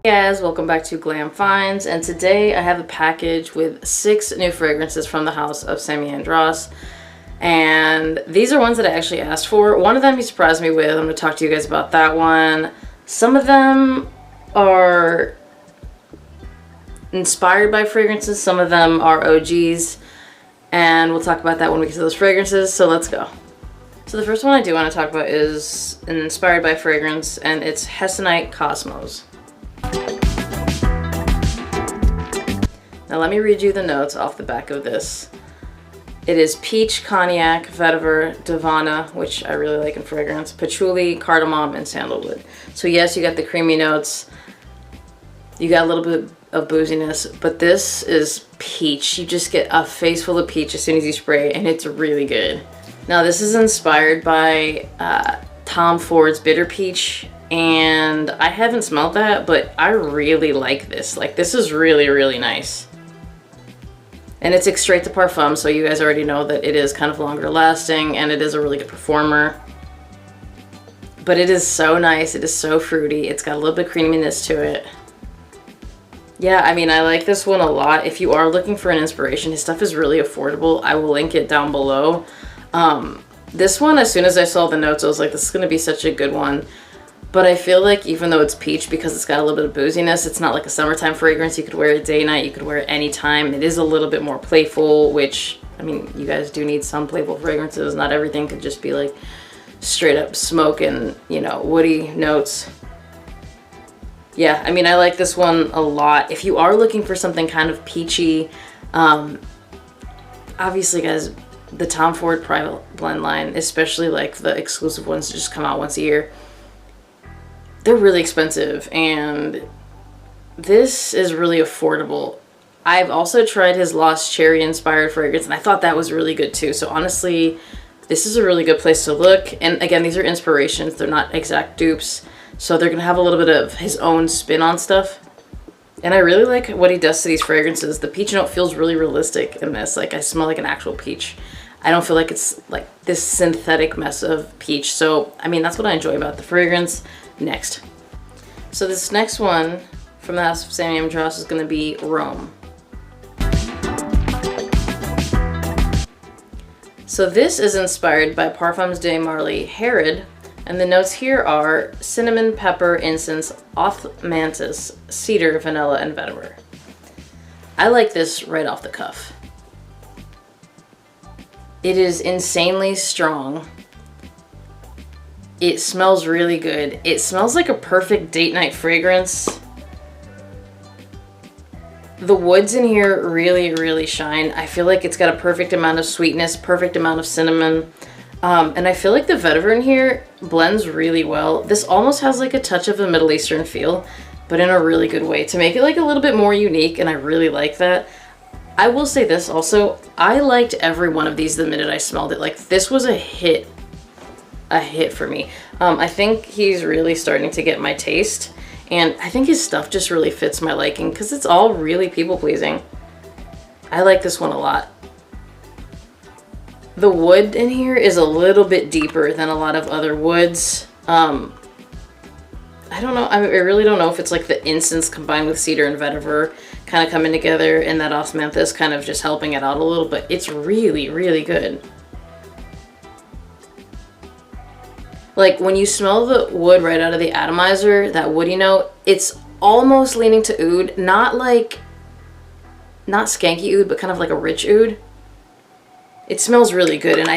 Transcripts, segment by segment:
Guys, welcome back to Glam Finds, and today I have a package with 6 new fragrances from the house of Samy Andraus, and these are ones that I actually asked for. One of them he surprised me with. I'm going to talk to you guys about that one. Some of them are inspired by fragrances, some of them are OGs, and we'll talk about that when we get to those fragrances, so let's go. So the first one I do want to talk about is an inspired by fragrance, and it's Hessonite Kosmos. Now let me read you the notes off the back of this. It is peach, cognac, vetiver, divana, which I really like in fragrance, patchouli, cardamom, and sandalwood. So yes, you got the creamy notes, you got a little bit of booziness, but this is peach. You just get a face full of peach as soon as you spray, and it's really good. Now this is inspired by Tom Ford's Bitter Peach, and I haven't smelled that, but I really like this. Like, this is really, really nice. And it's extrait de parfum, so you guys already know that it is kind of longer lasting, and it is a really good performer. But it is so nice, it is so fruity, it's got a little bit of creaminess to it. Yeah, I mean, I like this one a lot. If you are looking for an inspiration, his stuff is really affordable. I will link it down below. This one, as soon as I saw the notes, I was like, this is going to be such a good one. But I feel like even though it's peach, because it's got a little bit of booziness, it's not like a summertime fragrance. You could wear it day, night, you could wear it anytime. It is a little bit more playful, which, I mean, you guys do need some playful fragrances. Not everything could just be like straight up smoke and, you know, woody notes. Yeah, I mean, I like this one a lot. If you are looking for something kind of peachy, obviously, guys, the Tom Ford Private Blend line, especially like the exclusive ones that just come out once a year, they're really expensive, and this is really affordable. I've also tried his Lost Cherry inspired fragrance, and I thought that was really good too. So honestly, this is a really good place to look. And again, these are inspirations. They're not exact dupes. So they're going to have a little bit of his own spin on stuff. And I really like what he does to these fragrances. The peach note feels really realistic in this. Like, I smell like an actual peach. I don't feel like it's like this synthetic mess of peach. So, I mean, that's what I enjoy about the fragrance. Next. So this next one from the house of Samy Andraus is going to be Rome. So this is inspired by Parfums de Marly Herod, and the notes here are cinnamon, pepper, incense, osmanthus, cedar, vanilla, and vetiver. I like this right off the cuff. It is insanely strong. It smells really good. It smells like a perfect date night fragrance. The woods in here really, really shine. I feel like it's got a perfect amount of sweetness, perfect amount of cinnamon. And I feel like the vetiver in here blends really well. This almost has like a touch of a Middle Eastern feel, but in a really good way to make it like a little bit more unique, and I really like that. I will say this also, I liked every one of these the minute I smelled it. Like, this was a hit for me. I think he's really starting to get my taste, and I think his stuff just really fits my liking because it's all really people-pleasing. I like this one a lot. The wood in here is a little bit deeper than a lot of other woods. I don't know, I really don't know if it's like the incense combined with cedar and vetiver kind of coming together, and that osmanthus kind of just helping it out a little, but it's really, really good. Like, when you smell the wood right out of the atomizer, that woody note, it's almost leaning to oud. Not skanky oud, but kind of like a rich oud. It smells really good, and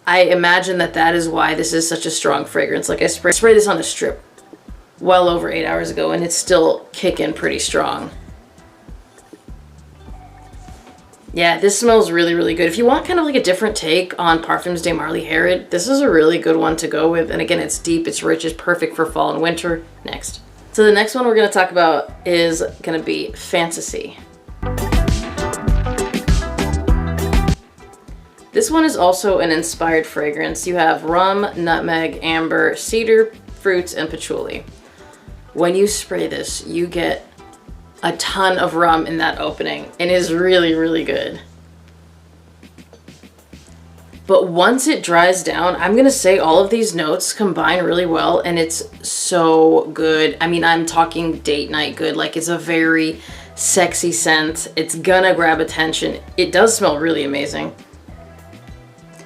I imagine that is why this is such a strong fragrance. Like, I sprayed this on a strip well over 8 hours ago, and it's still kicking pretty strong. Yeah, this smells really, really good. If you want kind of like a different take on Parfums de Marly Herod, this is a really good one to go with. And again, it's deep, it's rich, it's perfect for fall and winter. Next. So the next one we're going to talk about is going to be Fantasy. This one is also an inspired fragrance. You have rum, nutmeg, amber, cedar, fruits, and patchouli. When you spray this, you get a ton of rum in that opening, and it is really, really good. But once it dries down, I'm gonna say all of these notes combine really well, and it's so good. I mean, I'm talking date night good. Like, it's a very sexy scent. It's gonna grab attention. It does smell really amazing.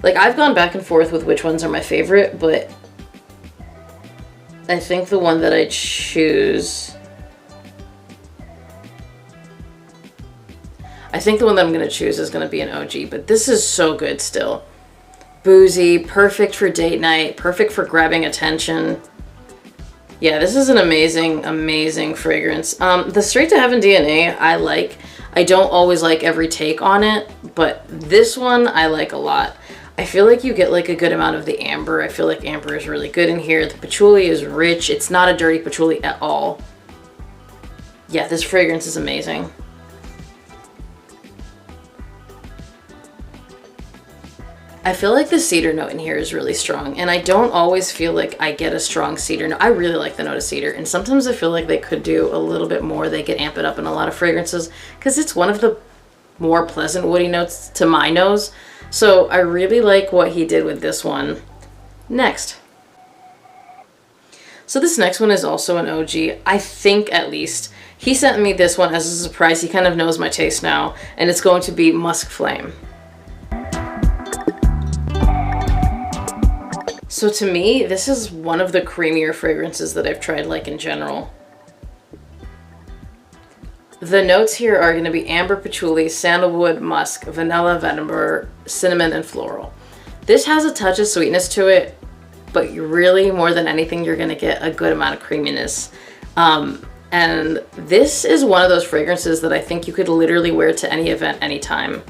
Like, I've gone back and forth with which ones are my favorite, but I think the one that I choose... I think the one that I'm gonna choose is gonna be an OG, but this is so good still. Boozy, perfect for date night, perfect for grabbing attention. Yeah, this is an amazing, amazing fragrance. The Straight to Heaven DNA I like. I don't always like every take on it, but this one I like a lot. I feel like you get like a good amount of the amber. I feel like amber is really good in here. The patchouli is rich. It's not a dirty patchouli at all. Yeah, this fragrance is amazing. I feel like the cedar note in here is really strong, and I don't always feel like I get a strong cedar note. I really like the note of cedar, and sometimes I feel like they could do a little bit more. They could amp it up in a lot of fragrances because it's one of the more pleasant woody notes to my nose. So I really like what he did with this one. Next. So this next one is also an OG, I think at least. He sent me this one as a surprise. He kind of knows my taste now, and it's going to be Musk Flame. So to me, this is one of the creamier fragrances that I've tried, like, in general. The notes here are going to be amber, patchouli, sandalwood, musk, vanilla, vetiver, cinnamon, and floral. This has a touch of sweetness to it, but really, more than anything, you're going to get a good amount of creaminess. And this is one of those fragrances that I think you could literally wear to any event, anytime.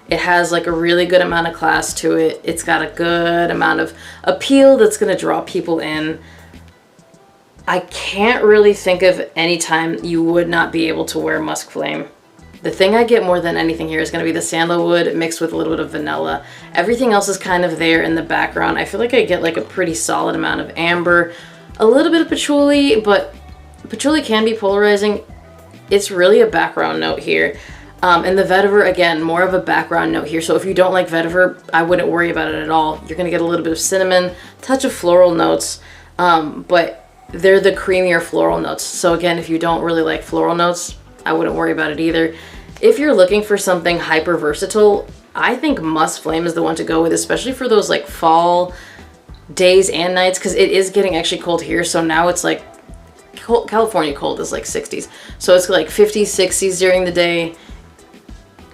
It has like a really good amount of class to it. It's got a good amount of appeal that's going to draw people in. I can't really think of any time you would not be able to wear Musk Flame. The thing I get more than anything here is going to be the sandalwood mixed with a little bit of vanilla. Everything else is kind of there in the background. I feel like I get like a pretty solid amount of amber, a little bit of patchouli, but patchouli can be polarizing. It's really a background note here. And the vetiver, again, more of a background note here. So if you don't like vetiver, I wouldn't worry about it at all. You're going to get a little bit of cinnamon, touch of floral notes, but they're the creamier floral notes. So again, if you don't really like floral notes, I wouldn't worry about it either. If you're looking for something hyper versatile, I think Musk Flame is the one to go with, especially for those like fall days and nights, because it is getting actually cold here. So now it's like California cold is like 60s. So it's like 50s, 60s during the day.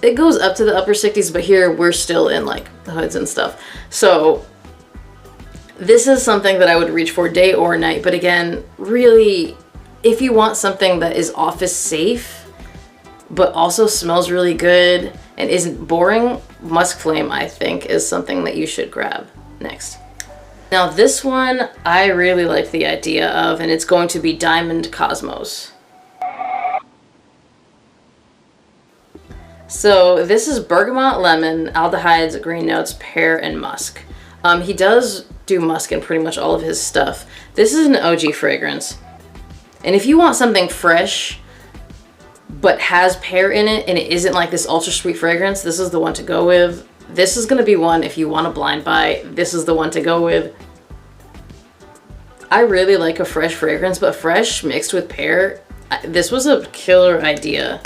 It goes up to the upper 60s, but here we're still in like hoods and stuff. So this is something that I would reach for day or night. But again, really, if you want something that is office safe, but also smells really good and isn't boring, Musk Flame, I think, is something that you should grab next. Now this one, I really like the idea of, and it's going to be Diamond Kosmos. So this is bergamot, lemon, aldehydes, green notes, pear, and musk. He does do musk in pretty much all of his stuff. This is an OG fragrance. And if you want something fresh, but has pear in it, and it isn't like this ultra sweet fragrance, this is the one to go with. This is going to be one, if you want a blind buy, this is the one to go with. I really like a fresh fragrance, but fresh mixed with pear, this was a killer idea.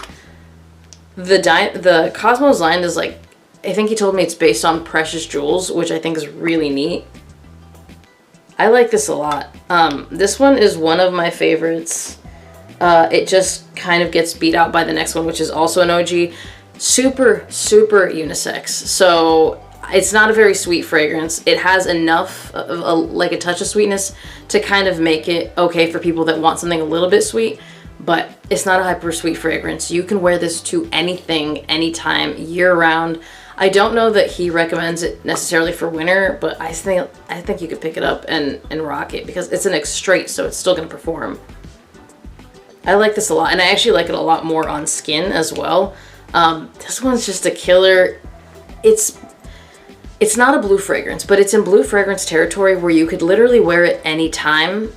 The Kosmos line is like, I think he told me it's based on precious jewels, which I think is really neat. I like this a lot. This one is one of my favorites. It just kind of gets beat out by the next one, which is also an OG. Super, super unisex. So it's not a very sweet fragrance. It has enough of like a touch of sweetness to kind of make it okay for people that want something a little bit sweet. But it's not a hyper sweet fragrance. You can wear this to anything, anytime, year round. I don't know that he recommends it necessarily for winter, but I think you could pick it up and rock it because it's an extrait, so it's still going to perform. I like this a lot, and I actually like it a lot more on skin as well. This one's just a killer. It's not a blue fragrance, but it's in blue fragrance territory where you could literally wear it anytime.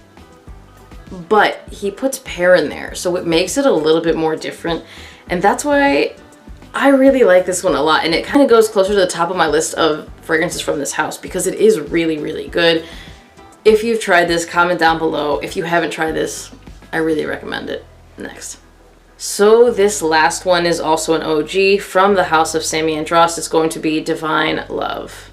But he puts pear in there, so it makes it a little bit more different. And that's why I really like this one a lot, and it kind of goes closer to the top of my list of fragrances from this house because it is really, really good. If you've tried this, comment down below. If you haven't tried this, I really recommend it. Next. So this last one is also an OG from the house of Samy Andraus. It's going to be Divine Love.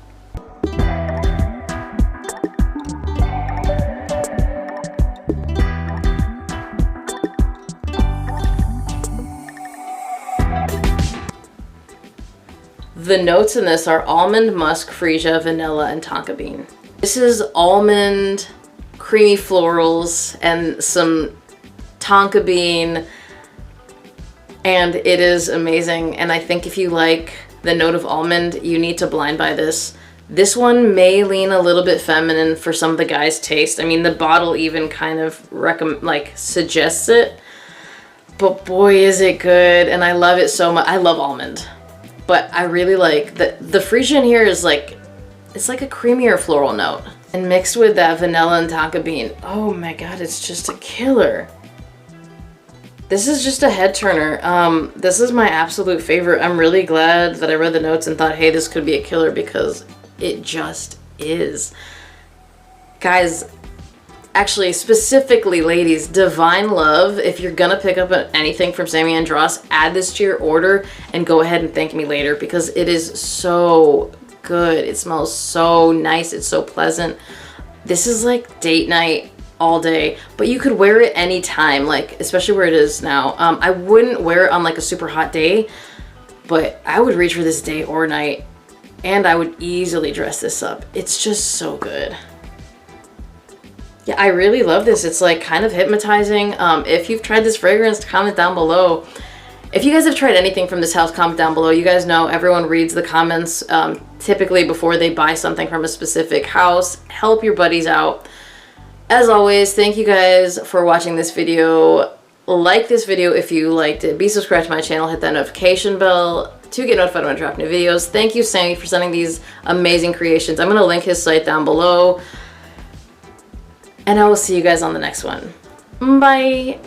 The notes in this are almond, musk, freesia, vanilla, and tonka bean. This is almond, creamy florals, and some tonka bean, and it is amazing. And I think if you like the note of almond, you need to blind buy this. This one may lean a little bit feminine for some of the guys' taste. I mean, the bottle even kind of suggests it, but boy, is it good, and I love it so much. I love almond. But I really like the freesia in here is like, it's like a creamier floral note. And mixed with that vanilla and tonka bean, oh my god, it's just a killer. This is just a head turner. This is my absolute favorite. I'm really glad that I read the notes and thought, hey, this could be a killer, because it just is. Guys, actually, specifically ladies, Divine Love, if you're gonna pick up anything from Samy Andraus, add this to your order and go ahead and thank me later, because it is so good. It smells so nice. It's so pleasant. This is like date night all day, but you could wear it anytime, like especially where it is now. I wouldn't wear it on like a super hot day, but I would reach for this day or night, and I would easily dress this up. It's just so good. Yeah, I really love this. It's like kind of hypnotizing. If you've tried this fragrance, comment down below. If you guys have tried anything from this house, comment down below. You guys know everyone reads the comments typically before they buy something from a specific house. Help your buddies out. As always, thank you guys for watching this video. Like this video if you liked it. Be subscribed to my channel. Hit that notification bell to get notified when I drop new videos. Thank you, Samy, for sending these amazing creations. I'm going to link his site down below. And I will see you guys on the next one. Bye!